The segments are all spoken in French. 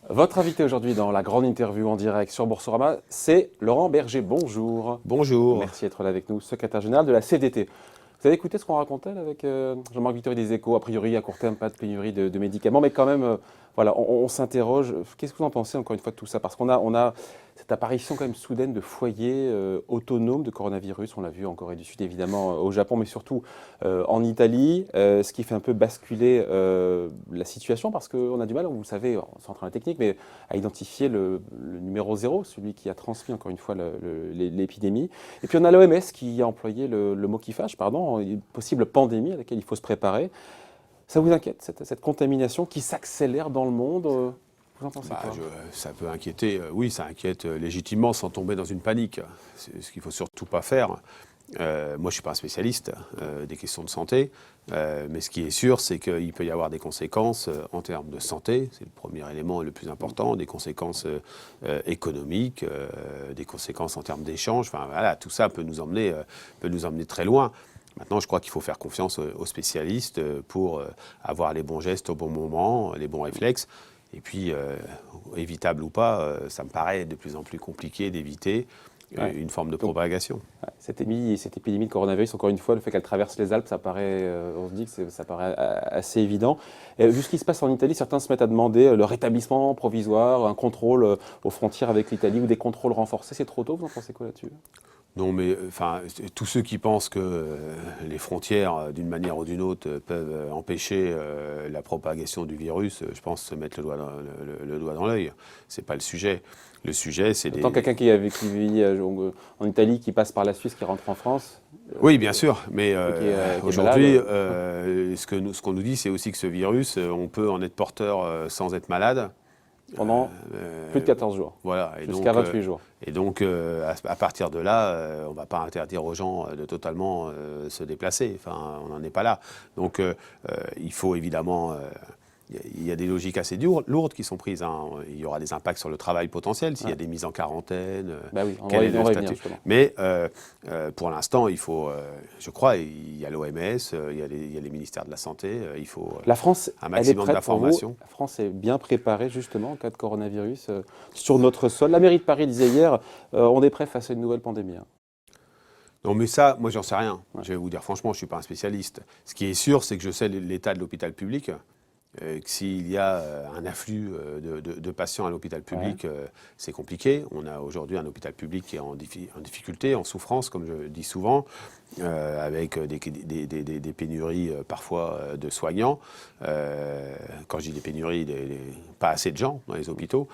Votre invité aujourd'hui dans la grande interview en direct sur Boursorama, c'est Laurent Berger. Bonjour. Bonjour. Merci d'être là avec nous, secrétaire général de la CDT. Vous avez écouté ce qu'on racontait là, avec Jean-Marc Vittori des Échos? A priori, à court terme, pas de pénurie de médicaments, mais quand même, voilà, on s'interroge. Qu'est-ce que vous en pensez encore une fois de tout ça? Parce qu'on a cette apparition quand même soudaine de foyers autonomes de coronavirus. On l'a vu en Corée du Sud, évidemment, au Japon, mais surtout en Italie, ce qui fait un peu basculer la situation parce qu'on a du mal, vous le savez, sans entrer dans la technique, mais à identifier le numéro zéro, celui qui a transmis encore une fois l'épidémie. Et puis on a l'OMS qui a employé le mot qui fâche, pardon, une possible pandémie à laquelle il faut se préparer. Ça vous inquiète, cette contamination qui s'accélère dans le monde vous en pensez quoi? Ça peut inquiéter, oui, ça inquiète légitimement sans tomber dans une panique. C'est ce qu'il ne faut surtout pas faire. Moi, je ne suis pas un spécialiste des questions de santé, mais ce qui est sûr, c'est qu'il peut y avoir des conséquences en termes de santé, c'est le premier élément le plus important, des conséquences économiques, des conséquences en termes d'échanges. Enfin, voilà, tout ça peut nous emmener très loin. Maintenant, je crois qu'il faut faire confiance aux spécialistes pour avoir les bons gestes au bon moment, les bons réflexes. Et puis, évitable ou pas, ça me paraît de plus en plus compliqué d'éviter une forme de propagation. Cette épidémie de coronavirus, encore une fois, le fait qu'elle traverse les Alpes, ça paraît, on se dit que ça paraît assez évident. Et vu ce qui se passe en Italie, certains se mettent à demander le rétablissement provisoire, un contrôle aux frontières avec l'Italie ou des contrôles renforcés. C'est trop tôt, vous en pensez quoi là-dessus? Non, mais enfin, tous ceux qui pensent que les frontières, d'une manière ou d'une autre, peuvent empêcher la propagation du virus, je pense se mettre le doigt dans l'œil. C'est pas le sujet. Le sujet, c'est Tant quelqu'un qui vit en Italie, qui passe par la Suisse, qui rentre en France. Oui, bien sûr, mais qui est aujourd'hui, malade. ce qu'on nous dit, c'est aussi que ce virus, on peut en être porteur sans être malade. Pendant plus de 14 jours. Voilà. Jusqu'à 28 jours. Et donc, à partir de là, on ne va pas interdire aux gens de totalement se déplacer. Enfin, on n'en est pas là. Donc, il faut évidemment... Il y a des logiques assez lourdes qui sont prises. Hein. Il y aura des impacts sur le travail potentiel, s'il y a des mises en quarantaine. Bah oui, on quel est va le y statut. venir justement. Mais pour l'instant, il faut, je crois, il y a l'OMS, il y a les ministères de la Santé, il faut La France, un elle est maximum prête pour vous. d'informations. La France est bien préparée justement en cas de coronavirus sur notre sol. La mairie de Paris disait hier, on est prêt face à une nouvelle pandémie. Non, mais ça, moi, j'en sais rien. Ouais. Je vais vous dire franchement, je ne suis pas un spécialiste. Ce qui est sûr, c'est que je sais l'état de l'hôpital public. Que s'il y a un afflux de patients à l'hôpital public, c'est compliqué. On a aujourd'hui un hôpital public qui est en difficulté, en souffrance, comme je dis souvent, avec des pénuries parfois de soignants. Quand je dis des pénuries, pas assez de gens dans les hôpitaux.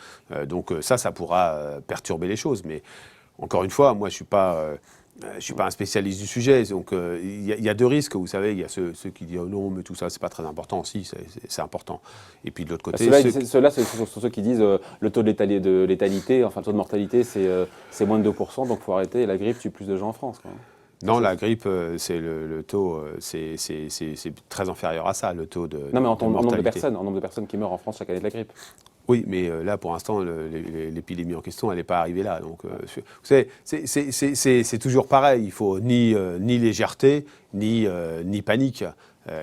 Donc ça pourra perturber les choses. Mais encore une fois, moi, je ne suis pas un spécialiste du sujet, donc il y a deux risques, vous savez, il y a ceux qui disent oh non, mais tout ça, c'est pas très important. Si, c'est important. Et puis de l'autre côté... Ceux-là, ce sont ceux qui disent le taux de létalité, enfin le taux de mortalité, c'est moins de 2%, donc il faut arrêter. Et la grippe tue plus de gens en France. Quoi. Non, la grippe, c'est le taux, c'est très inférieur à ça, le taux de Non, mais en nombre mortalité. de personnes qui meurent en France chaque année de la grippe. Oui, mais là, pour l'instant, l'épidémie en question, elle n'est pas arrivée là. Donc, vous savez, c'est toujours pareil. Il faut ni légèreté, ni panique.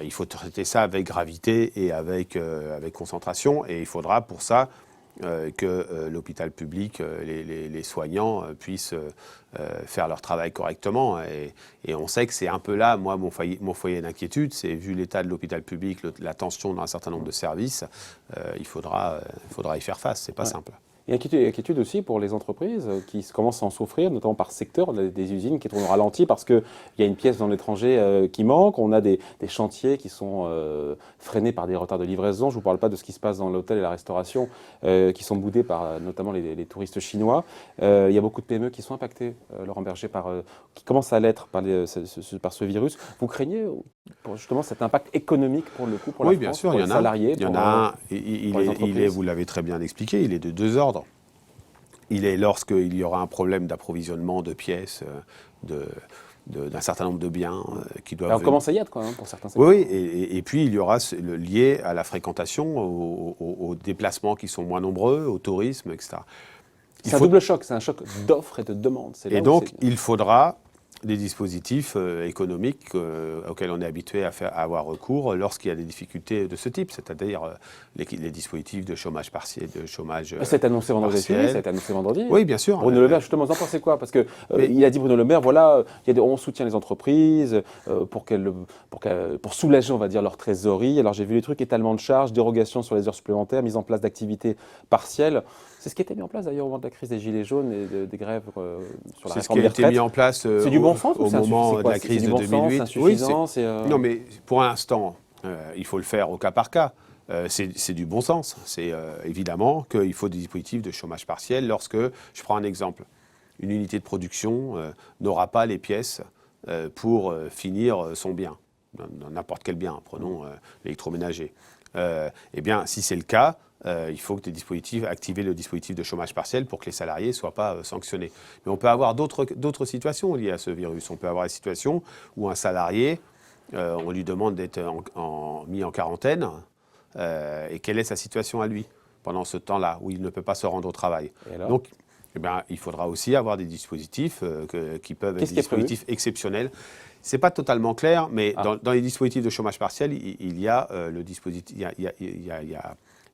Il faut traiter ça avec gravité et avec concentration. Et il faudra pour ça que l'hôpital public, les soignants puissent faire leur travail correctement. Et on sait que c'est un peu là, moi, mon foyer d'inquiétude, c'est vu l'état de l'hôpital public, la tension dans un certain nombre de services, il faudra y faire face, c'est pas simple. Et inquiétude aussi pour les entreprises qui commencent à en souffrir, notamment par secteur, des usines qui tournent au ralenti parce qu'il y a une pièce dans l'étranger qui manque, on a des chantiers qui sont freinés par des retards de livraison, je ne vous parle pas de ce qui se passe dans l'hôtel et la restauration qui sont boudés par notamment les touristes chinois. Il y a beaucoup de PME qui sont impactées, Laurent Berger, qui commencent à l'être par ce virus. Vous craignez justement cet impact économique pour le coup, pour la Oui, France, bien sûr, pour il y les en a. salariés, Il y en a un, vous l'avez très bien expliqué, il est de deux ordres. Il est lorsqu'il y aura un problème d'approvisionnement de pièces, d'un certain nombre de biens qui doivent... Alors, on commence à y être, quoi, pour certains secteurs. Oui, et puis il y aura lié à la fréquentation, aux déplacements qui sont moins nombreux, au tourisme, etc. C'est un double choc, c'est un choc d'offres et de demandes. Et donc, il faudra des dispositifs économiques auxquels on est habitué à avoir recours lorsqu'il y a des difficultés de ce type, c'est-à-dire les dispositifs de chômage partiel, de chômage C'est annoncé vendredi, partiel. c'est annoncé vendredi. Oui, bien sûr. Bruno Le Maire, justement, vous en pensez quoi? Parce que il a dit, Bruno Le Maire, voilà, on soutient les entreprises pour soulager, on va dire, leur trésorerie. Alors j'ai vu les trucs, étalement de charges, dérogation sur les heures supplémentaires, mise en place d'activités partielles. C'est ce qui a été mis en place d'ailleurs au moment de la crise des Gilets jaunes et des grèves sur la réforme des retraites. C'est ce qui a été mis en place c'est du bon sens, au moment de la crise de 2008. Oui, non, mais pour l'instant, il faut le faire au cas par cas. C'est du bon sens. C'est évidemment qu'il faut des dispositifs de chômage partiel lorsque, je prends un exemple, une unité de production n'aura pas les pièces pour finir son bien, dans n'importe quel bien, prenons l'électroménager. Eh bien, si c'est le cas, il faut que activer le dispositif de chômage partiel pour que les salariés ne soient pas sanctionnés. Mais on peut avoir d'autres situations liées à ce virus. On peut avoir des situations où un salarié, on lui demande d'être mis en quarantaine, et quelle est sa situation à lui pendant ce temps-là où il ne peut pas se rendre au travail. Donc, il faudra aussi avoir des dispositifs qui peuvent être des dispositifs exceptionnels. C'est pas totalement clair, mais dans les dispositifs de chômage partiel, il y a le dispositif,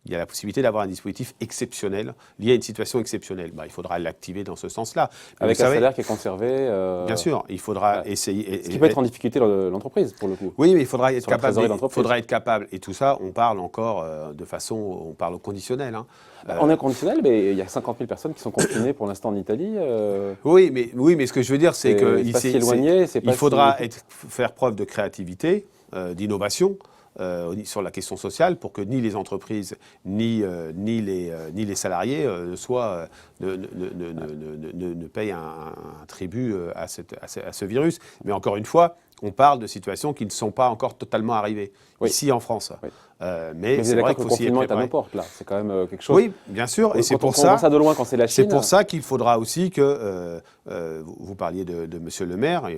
il y a la possibilité d'avoir un dispositif exceptionnel lié à une situation exceptionnelle. Il faudra l'activer dans ce sens-là. Avec un salaire qui est conservé. Bien sûr, il faudra essayer. Ce qui peut être en difficulté l'entreprise, pour le coup. Oui, mais il faudra être capable. Et tout ça, on parle encore on parle au conditionnel. On est au conditionnel, mais il y a 50 000 personnes qui sont confinées pour l'instant en Italie. Oui, mais ce que je veux dire, c'est qu'il faudra faire preuve de créativité, d'innovation. Sur la question sociale pour que ni les entreprises ni les salariés ne payent un tribut à ce virus. Mais encore une fois, on parle de situations qui ne sont pas encore totalement arrivées ici en France. Oui. Mais c'est vrai qu'il faut s'y le confinement est à nos portes, là. C'est quand même quelque chose. Oui, bien sûr. Et c'est pour ça. On voit ça de loin quand c'est la Chine. C'est pour ça qu'il faudra aussi que vous parliez de Monsieur le Maire.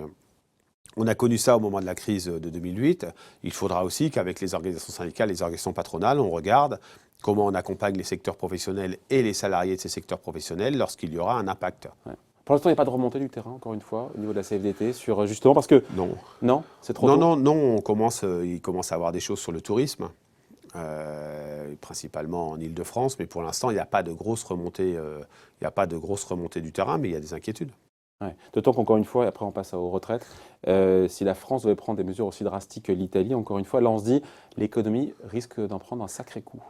On a connu ça au moment de la crise de 2008. Il faudra aussi qu'avec les organisations syndicales, les organisations patronales, on regarde comment on accompagne les secteurs professionnels et les salariés de ces secteurs professionnels lorsqu'il y aura un impact. Ouais. Pour l'instant, il n'y a pas de remontée du terrain, encore une fois, au niveau de la CFDT, justement parce que... Non. Non, c'est trop tôt. Non, il commence à avoir des choses sur le tourisme, principalement en Ile-de-France, mais pour l'instant, il n'y a pas de grosse remontée du terrain, mais il y a des inquiétudes. Ouais. D'autant qu'encore une fois, et après on passe aux retraites, si la France devait prendre des mesures aussi drastiques que l'Italie, encore une fois, là on se dit l'économie risque d'en prendre un sacré coup.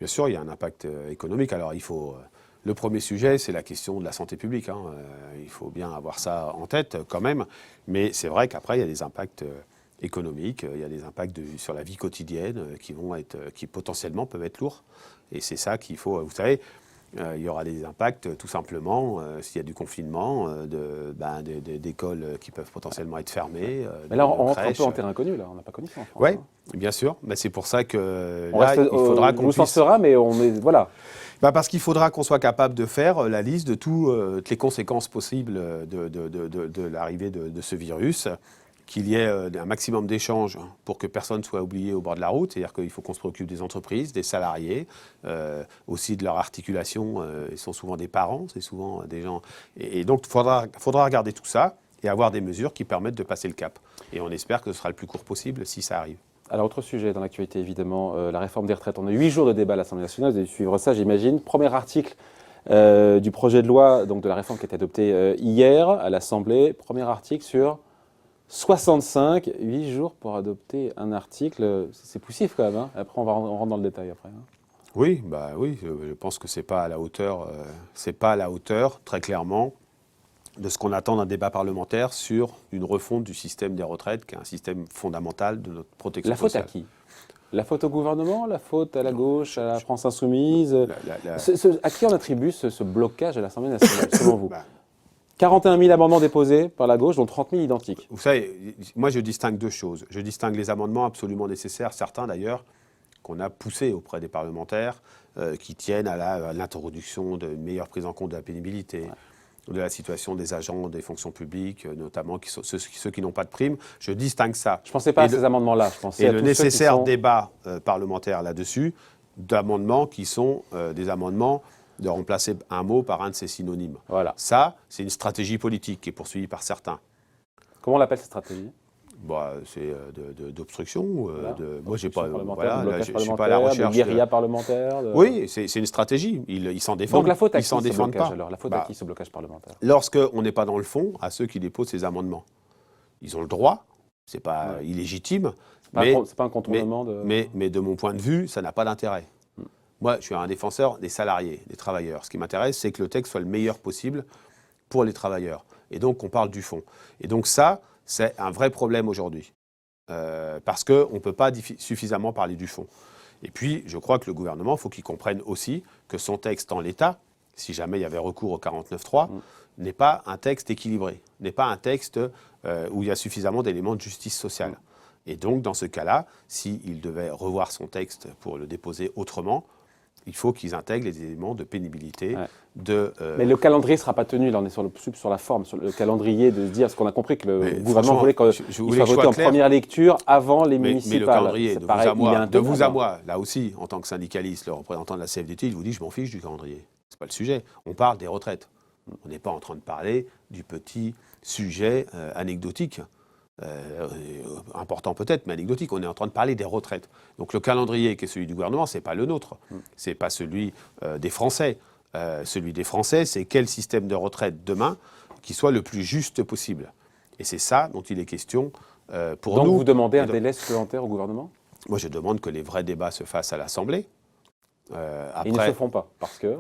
Bien sûr, il y a un impact économique. Alors le premier sujet, c'est la question de la santé publique. Il faut bien avoir ça en tête quand même. Mais c'est vrai qu'après, il y a des impacts économiques, il y a des impacts sur la vie quotidienne qui potentiellement peuvent être lourds. Et c'est ça qu'il faut, vous savez, il y aura des impacts tout simplement s'il y a du confinement, d'écoles qui peuvent potentiellement être fermées. Mais là, on rentre un peu en terrain connu, là. On n'a pas connu ça en France. Oui, bien sûr. Mais c'est pour ça que il faudra qu'on puisse... sera, mais voilà. Parce qu'il faudra qu'on soit capable de faire la liste de toutes les conséquences possibles de l'arrivée de ce virus, qu'il y ait un maximum d'échanges pour que personne ne soit oublié au bord de la route. C'est-à-dire qu'il faut qu'on se préoccupe des entreprises, des salariés, aussi de leur articulation. Ils sont souvent des parents, c'est souvent des gens... Et donc, il faudra regarder tout ça et avoir des mesures qui permettent de passer le cap. Et on espère que ce sera le plus court possible si ça arrive. Alors, autre sujet dans l'actualité, évidemment, la réforme des retraites. On a 8 jours de débat à l'Assemblée nationale, vous allez suivre ça, j'imagine. Premier article du projet de loi donc de la réforme qui a été adoptée hier à l'Assemblée. Premier article sur 65, 8 jours pour adopter un article. C'est poussif quand même. Après, on rentre dans le détail après. Oui, je pense que c'est pas à la hauteur, très clairement, de ce qu'on attend d'un débat parlementaire sur une refonte du système des retraites, qui est un système fondamental de notre protection sociale. La faute à qui? La faute au gouvernement? La faute à la gauche, à la France insoumise? À qui on attribue ce blocage à l'Assemblée nationale, selon vous? 41 000 amendements déposés par la gauche, dont 30 000 identiques. Vous savez, moi je distingue deux choses. Je distingue les amendements absolument nécessaires, certains d'ailleurs, qu'on a poussés auprès des parlementaires, qui tiennent à l'introduction d'une meilleure prise en compte de la pénibilité, de la situation des agents des fonctions publiques, notamment ceux qui n'ont pas de prime. Je distingue ça. Je ne pensais pas à ces amendements-là. Je pensais à le nécessaire débat parlementaire là-dessus, d'amendements qui sont des amendements de remplacer un mot par un de ses synonymes. Voilà. Ça, c'est une stratégie politique qui est poursuivie par certains. Comment on l'appelle cette stratégie? Bah, c'est d'obstruction. Voilà. Moi, j'ai pas, Parlementaire, de blocage je suis pas à la parlementaire, recherche. de guérilla parlementaire. Oui, c'est une stratégie. Ils s'en défendent. Donc la faute à Ils qui s'en ce défendent blocage pas. alors? La faute à qui ce blocage parlementaire? Lorsqu'on n'est pas dans le fond, à ceux qui déposent ces amendements. Ils ont le droit. C'est pas illégitime. C'est pas un contournement de. Mais de mon point de vue, ça n'a pas d'intérêt. Moi, je suis un défenseur des salariés, des travailleurs. Ce qui m'intéresse, c'est que le texte soit le meilleur possible pour les travailleurs. Et donc, on parle du fond. Et donc ça, c'est un vrai problème aujourd'hui. Parce qu'on ne peut pas suffisamment parler du fond. Et puis, je crois que le gouvernement, il faut qu'il comprenne aussi que son texte en l'état, si jamais il y avait recours au 49.3, n'est pas un texte équilibré, n'est pas un texte où il y a suffisamment d'éléments de justice sociale. Et donc, dans ce cas-là, s'il devait revoir son texte pour le déposer autrement, il faut qu'ils intègrent les éléments de pénibilité. Mais le calendrier ne sera pas tenu, là on est sur la forme, sur le calendrier de se dire, parce qu'on a compris que le gouvernement voulait qu'il soit voté en première lecture avant les municipales. Mais le calendrier, de vous à hein. moi, là aussi, en tant que syndicaliste, le représentant de la CFDT, il vous dit, je m'en fiche du calendrier. Ce n'est pas le sujet. On parle des retraites. On n'est pas en train de parler du petit sujet anecdotique. Important peut-être, mais anecdotique. On est en train de parler des retraites. Donc le calendrier qui est celui du gouvernement, ce n'est pas le nôtre. Ce n'est pas celui des Français. Celui des Français, c'est quel système de retraite demain qui soit le plus juste possible. Et c'est ça dont il est question pour nous. Donc vous demandez un délai supplémentaire au gouvernement? Moi, je demande que les vrais débats se fassent à l'Assemblée. Ils ne se font pas, parce que...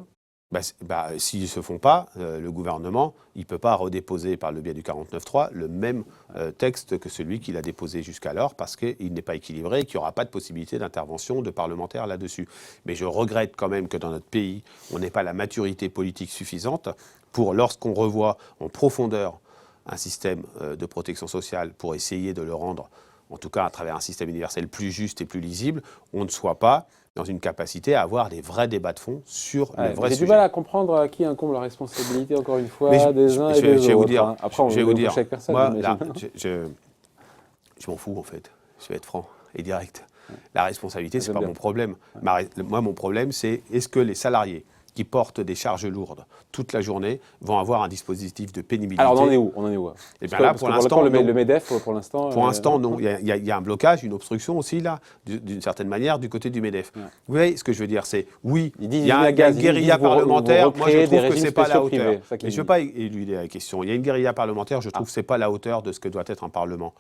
S'ils ne se font pas, le gouvernement, il ne peut pas redéposer par le biais du 49.3 le même texte que celui qu'il a déposé jusqu'alors parce qu'il n'est pas équilibré et qu'il n'y aura pas de possibilité d'intervention de parlementaires là-dessus. Mais je regrette quand même que dans notre pays, on n'ait pas la maturité politique suffisante pour, lorsqu'on revoit en profondeur un système de protection sociale pour essayer de le rendre, en tout cas à travers un système universel plus juste et plus lisible, on ne soit pas dans une capacité à avoir des vrais débats de fond sur le vrai sujet. J'ai du mal à comprendre à qui incombe la responsabilité, encore une fois, des uns et des autres. Je vais vous dire, Après, je vais vous dire, avec personne, moi, là, je m'en fous en fait, je vais être franc et direct. La responsabilité, ce n'est pas mon problème. Moi, mon problème, c'est est-ce que les salariés qui portent des charges lourdes toute la journée vont avoir un dispositif de pénibilité. Alors on en est où, Et bien là, pour l'instant, le MEDEF, pour l'instant... Pour l'instant, non. Il y a un blocage, une obstruction aussi, là, d'une certaine manière, du côté du MEDEF. Vous voyez, ce que je veux dire, c'est, oui, il y a une guérilla parlementaire, moi je trouve que ce n'est pas à la hauteur. Mais je ne veux pas éluder la question. Il y a une guérilla parlementaire, je trouve que ce n'est pas à la hauteur de ce que doit être un Parlement.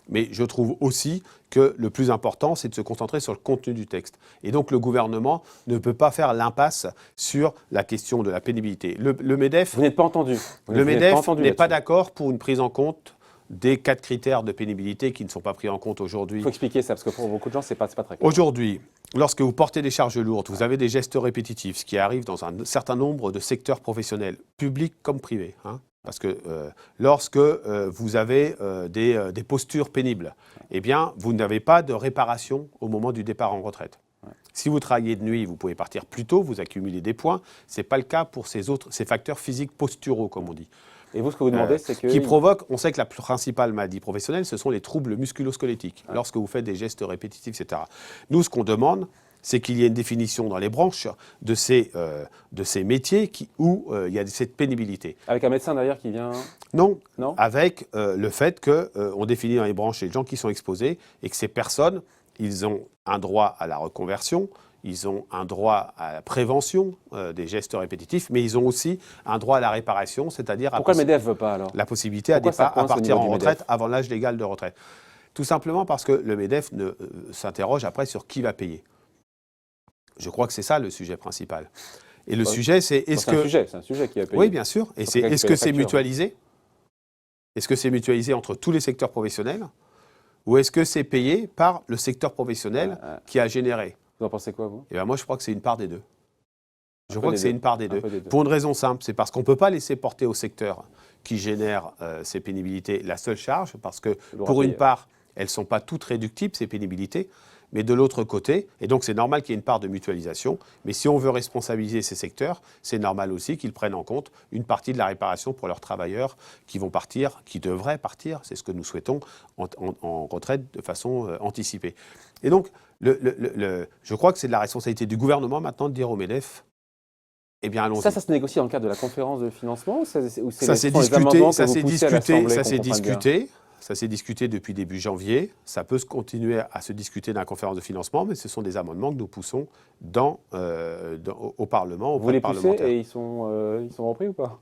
Mais je trouve aussi que le plus important, c'est de se concentrer sur le contenu du texte. Et donc, le gouvernement ne peut pas faire l'impasse sur la question de la pénibilité. Le MEDEF... Vous n'êtes pas entendu. Le MEDEF n'est pas d'accord pour une prise en compte des 4 critères de pénibilité qui ne sont pas pris en compte aujourd'hui. Il faut expliquer ça, parce que pour beaucoup de gens, ce n'est pas très clair. Aujourd'hui, lorsque vous portez des charges lourdes, vous avez des gestes répétitifs, ce qui arrive dans un certain nombre de secteurs professionnels, publics comme privés. Parce que lorsque vous avez des postures pénibles, eh bien, vous n'avez pas de réparation au moment du départ en retraite. Si vous travaillez de nuit, vous pouvez partir plus tôt, vous accumulez des points. Ce n'est pas le cas pour ces facteurs physiques posturaux, comme on dit. Et vous, ce que vous demandez, c'est que... Qui provoquent, on sait que la principale maladie professionnelle, ce sont les troubles musculo-squelettiques, lorsque vous faites des gestes répétitifs, etc. Nous, ce qu'on demande, c'est qu'il y ait une définition dans les branches de ces métiers où il y a cette pénibilité. Avec un médecin derrière qui vient... Non, avec le fait qu'on définit dans les branches les gens qui sont exposés et que ces personnes, ils ont un droit à la reconversion, ils ont un droit à la prévention des gestes répétitifs, mais ils ont aussi un droit à la réparation, c'est-à-dire Pourquoi le MEDEF ne veut pas alors? La possibilité à partir en retraite avant l'âge légal de retraite. Tout simplement parce que le MEDEF s'interroge après sur qui va payer. Je crois que c'est ça le sujet principal. Et le sujet, c'est c'est un sujet qui va payer. Oui, bien sûr. Et est-ce que c'est mutualisé? Est-ce que c'est mutualisé entre tous les secteurs professionnels? Ou est-ce que c'est payé par le secteur professionnel qui a généré? Vous en pensez quoi, vous? Eh bien, moi, je crois que c'est une part des deux. Je crois que c'est une part des deux. Pour une raison simple, c'est parce qu'on ne peut pas laisser porter au secteur qui génère ces pénibilités la seule charge, parce que pour une part, elles ne sont pas toutes réductibles, ces pénibilités. Mais de l'autre côté, et donc c'est normal qu'il y ait une part de mutualisation, mais si on veut responsabiliser ces secteurs, c'est normal aussi qu'ils prennent en compte une partie de la réparation pour leurs travailleurs qui vont partir, qui devraient partir, c'est ce que nous souhaitons, en retraite de façon anticipée. Et donc, je crois que c'est de la responsabilité du gouvernement maintenant de dire au MEDEF, eh bien allons-y. Ça se négocie dans le cadre de la conférence de financement ou ça s'est discuté, ça s'est discuté depuis début janvier. Ça peut se continuer à se discuter dans la conférence de financement, mais ce sont des amendements que nous poussons au Parlement, Vous les poussez parlementaires. et ils sont repris ou pas?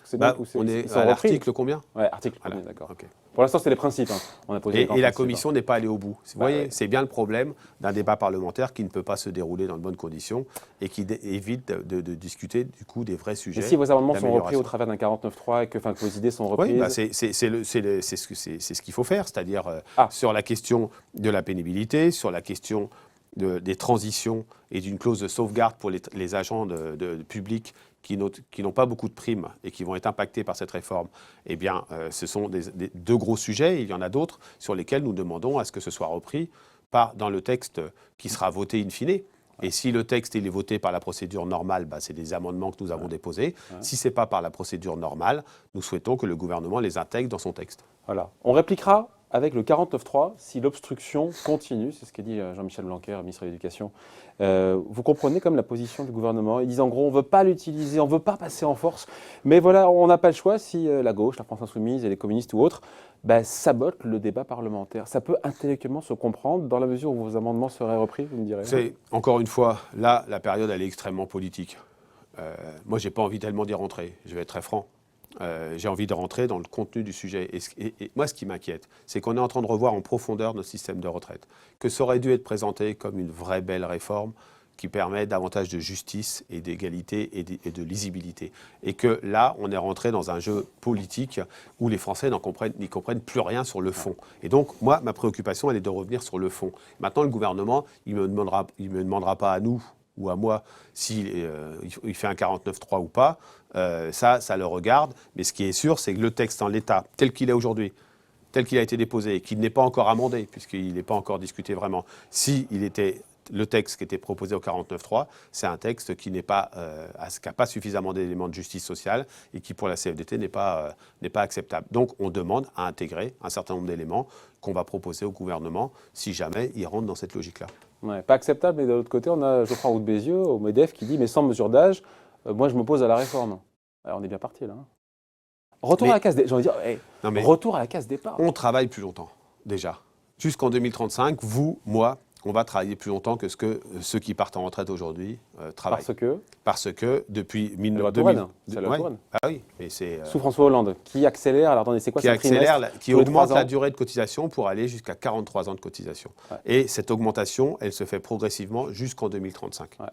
C'est Bah, bien poussé. on Ils est sont à repris. l'article combien? Ouais, article Voilà. 1er, d'accord. Ok. Pour l'instant, c'est les principes. Hein. On a posé les grands Et la principes, commission n'est pas allée au bout. Vous voyez, ouais. c'est bien le problème d'un débat parlementaire qui ne peut pas se dérouler dans de bonnes conditions et qui évite de discuter du coup des vrais sujets. Et si vos amendements sont repris d'amélioration. au travers d'un 49.3 et que vos idées sont reprises, Oui, bah c'est ce qu'il faut faire, c'est-à-dire Ah. sur la question de la pénibilité, sur la question des transitions et d'une clause de sauvegarde pour les agents publics qui n'ont pas beaucoup de primes et qui vont être impactés par cette réforme, eh bien, ce sont deux gros sujets. Il y en a d'autres sur lesquels nous demandons à ce que ce soit repris dans le texte qui sera voté in fine. Et si le texte il est voté par la procédure normale, bah, c'est des amendements que nous avons déposés. Ouais. Si ce n'est pas par la procédure normale, nous souhaitons que le gouvernement les intègre dans son texte. Voilà. On répliquera avec le 49.3 si l'obstruction continue. C'est ce qu'a dit Jean-Michel Blanquer, ministre de l'Éducation. Vous comprenez comme la position du gouvernement. Ils disent en gros, on ne veut pas l'utiliser, on ne veut pas passer en force. Mais voilà, on n'a pas le choix si la gauche, la France Insoumise et les communistes ou autres sabotent le débat parlementaire. Ça peut intellectuellement se comprendre dans la mesure où vos amendements seraient repris, vous me direz. C'est, encore une fois, là, la période, elle est extrêmement politique. Moi, je n'ai pas envie tellement d'y rentrer, je vais être très franc. J'ai envie de rentrer dans le contenu du sujet. Et moi, ce qui m'inquiète, c'est qu'on est en train de revoir en profondeur notre système de retraite. Que ça aurait dû être présenté comme une vraie belle réforme qui permet davantage de justice et d'égalité et de lisibilité. Et que là, on est rentré dans un jeu politique où les Français n'y comprennent plus rien sur le fond. Et donc, moi, ma préoccupation, elle est de revenir sur le fond. Maintenant, le gouvernement, il ne me demandera pas à nous ou à moi s'il fait un 49.3 ou pas. Ça le regarde. Mais ce qui est sûr, c'est que le texte en l'état, tel qu'il est aujourd'hui, tel qu'il a été déposé, et qu'il n'est pas encore amendé, puisqu'il n'est pas encore discuté vraiment, le texte qui était proposé au 49.3, c'est un texte qui n'a pas suffisamment d'éléments de justice sociale et qui, pour la CFDT, n'est pas acceptable. Donc, on demande à intégrer un certain nombre d'éléments qu'on va proposer au gouvernement si jamais il rentre dans cette logique-là. Ouais, pas acceptable, mais de l'autre côté, on a Geoffroy Roux de Bézieux, au MEDEF, qui dit « mais sans mesure d'âge, moi je m'oppose à la réforme ». Alors on est bien parti là. Retour à la case retour à la case départ. On travaille plus longtemps, déjà. Jusqu'en 2035, vous, moi, on va travailler plus longtemps que ceux qui partent en retraite aujourd'hui travaillent. Parce que depuis 2000... C'est la Touraine. Ah oui, mais c'est... Sous François Hollande, qui accélère, alors attendez, c'est quoi qui augmente la durée de cotisation pour aller jusqu'à 43 ans de cotisation. Ouais. Et cette augmentation, elle se fait progressivement jusqu'en 2035. Ouais.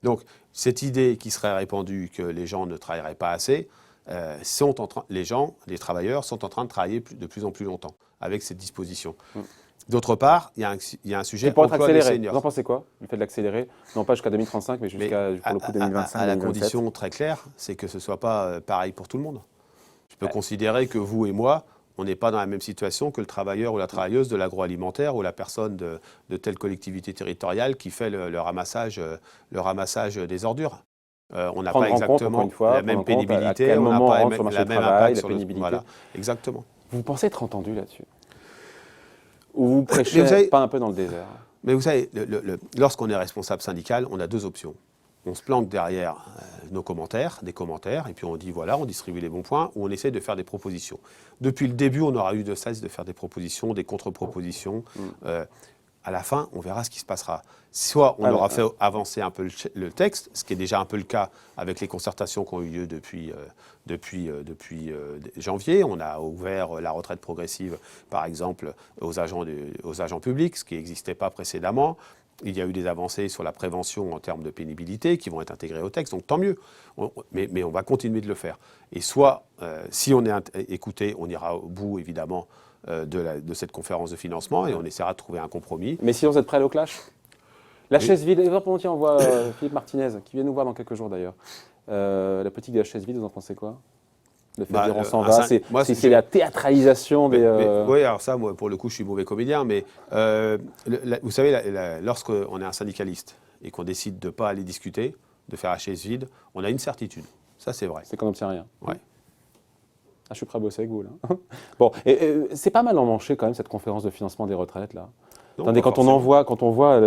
Donc, cette idée qui serait répandue que les gens ne travailleraient pas assez, les travailleurs sont en train de travailler de plus en plus longtemps avec cette disposition. D'autre part, il y a un sujet emploi des seniors. Vous en pensez quoi, le fait de l'accélérer? Non pas jusqu'à 2035, mais jusqu'à, pour le coup, 2025, à la condition très claire, c'est que ce ne soit pas pareil pour tout le monde. Je peux considérer que vous et moi, on n'est pas dans la même situation que le travailleur ou la travailleuse de l'agroalimentaire ou la personne de telle collectivité territoriale qui fait le ramassage des ordures. On n'a pas exactement la même pénibilité, on n'a pas la même impact sur le pénibilité. Voilà, exactement. Vous pensez être entendu là-dessus? Ou vous prêchez pas un peu dans le désert? Mais vous savez, lorsqu'on est responsable syndical, on a deux options. On se planque derrière des commentaires, et puis on dit voilà, on distribue les bons points, ou on essaie de faire des propositions. Depuis le début, on aura eu de cesse de faire des propositions, des contre-propositions. À la fin, on verra ce qui se passera. Soit on aura fait avancer un peu le texte, ce qui est déjà un peu le cas avec les concertations qui ont eu lieu depuis janvier. On a ouvert la retraite progressive, par exemple, aux agents publics, ce qui n'existait pas précédemment. Il y a eu des avancées sur la prévention en termes de pénibilité qui vont être intégrées au texte, donc tant mieux. Mais on va continuer de le faire. Et soit, si on est écouté, on ira au bout, évidemment, de cette conférence de financement et on essaiera de trouver un compromis. Mais sinon, vous êtes prêts à aller au clash? La chaise vide, on voit Philippe Martinez, qui vient nous voir dans quelques jours d'ailleurs. La politique de la chaise vide, vous en pensez quoi? Le fait de dire on s'en va, c'est la théâtralisation des... Oui, alors ça, moi, pour le coup, je suis mauvais comédien, mais vous savez, lorsqu'on est un syndicaliste et qu'on décide de ne pas aller discuter, de faire la chaise vide, on a une certitude. Ça, c'est vrai. C'est qu'on n'obtient rien. Ouais. Ah, je suis prêt à bosser avec vous, là. Bon, c'est pas mal emmanché quand même, cette conférence de financement des retraites, là. Non, Attendez, pas quand on forcément. voit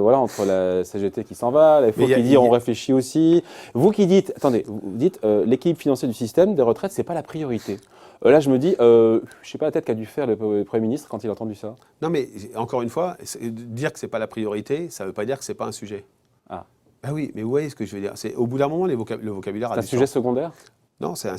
voilà, entre la CGT qui s'en va, la FO Mais qui dit on réfléchit aussi, vous qui dites, attendez, vous dites l'équilibre financier du système des retraites, c'est pas la priorité. Là, je me dis, je sais pas la tête qu'a dû faire le Premier ministre quand il a entendu ça. Non, mais encore une fois, dire que c'est pas la priorité, ça ne veut pas dire que c'est pas un sujet. Ah, Ah oui, mais vous voyez ce que je veux dire. Au bout d'un moment, le vocabulaire a c'est un du sujet sens. secondaire? Non, c'est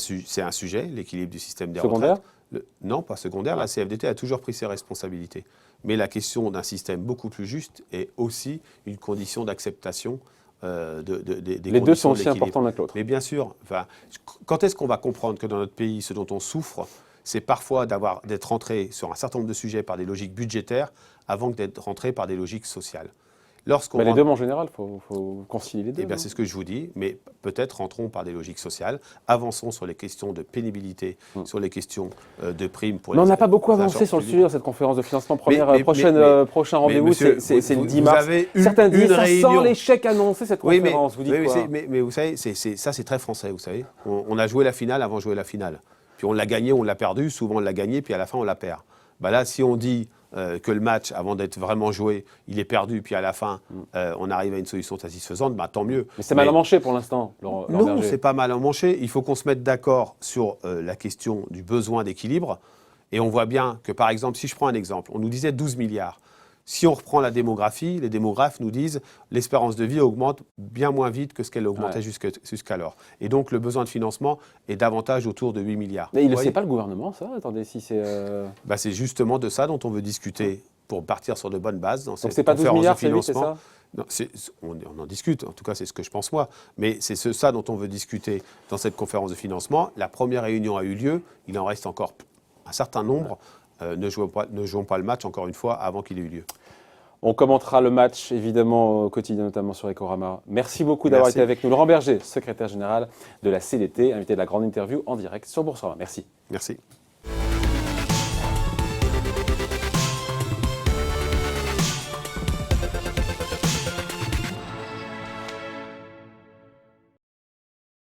un sujet, l'équilibre du système des Secondaire? retraites. Non, pas secondaire. La CFDT a toujours pris ses responsabilités. Mais la question d'un système beaucoup plus juste est aussi une condition d'acceptation des Les deux sont conditions aussi d'équilibre. importants l'un que l'autre. Mais bien sûr, enfin, quand est-ce qu'on va comprendre que dans notre pays, ce dont on souffre, c'est parfois d'être rentré sur un certain nombre de sujets par des logiques budgétaires avant que d'être rentré par des logiques sociales. Lorsqu'on Mais les rentre deux, en général, il faut concilier les deux. eh bien, Non. c'est ce que je vous dis, mais peut-être rentrons par des logiques sociales, avançons sur les questions de pénibilité, sur les questions de primes pour Mais on les n'a pas beaucoup agents avancé sur le publics. sujet dans cette conférence de financement. Prochain mais rendez-vous, monsieur, c'est le 10 vous mars. avez Certains disent ça sent réunion. l'échec annoncé, cette Oui, conférence. Vous dites quoi? mais vous savez, ça c'est très français, vous savez. On a joué la finale avant de jouer la finale. Puis on l'a gagné, on l'a perdu, souvent on l'a gagné, puis à la fin on la perd. Bah là, si on dit que le match, avant d'être vraiment joué, il est perdu, puis à la fin, on arrive à une solution satisfaisante, bah, tant mieux. Mais c'est mal emmanché pour l'instant, Laurent Non, Berger. c'est pas mal emmanché. Il faut qu'on se mette d'accord sur la question du besoin d'équilibre. Et on voit bien que, par exemple, si je prends un exemple, on nous disait 12 milliards. Si on reprend la démographie, les démographes nous disent l'espérance de vie augmente bien moins vite que ce qu'elle augmentait jusqu'alors. Et donc, le besoin de financement est davantage autour de 8 milliards. Mais il ne le Vous voyez sait pas, le gouvernement, ça? Attendez, si c'est... Bah, c'est justement de ça dont on veut discuter pour partir sur de bonnes bases dans Donc cette c'est pas 12 conférence milliards, de c'est 8, c'est financement. ça? Non, on en discute, en tout cas c'est ce que je pense moi, mais c'est ça dont on veut discuter dans cette conférence de financement. La première réunion a eu lieu, il en reste encore un certain nombre. Ne jouons pas le match, encore une fois, avant qu'il ait eu lieu. On commentera le match, évidemment, au quotidien, notamment sur Ecorama. Merci beaucoup d'avoir Merci. été avec nous. Laurent Berger, secrétaire général de la CDT, invité de la grande interview en direct sur Boursorama. Merci. Merci.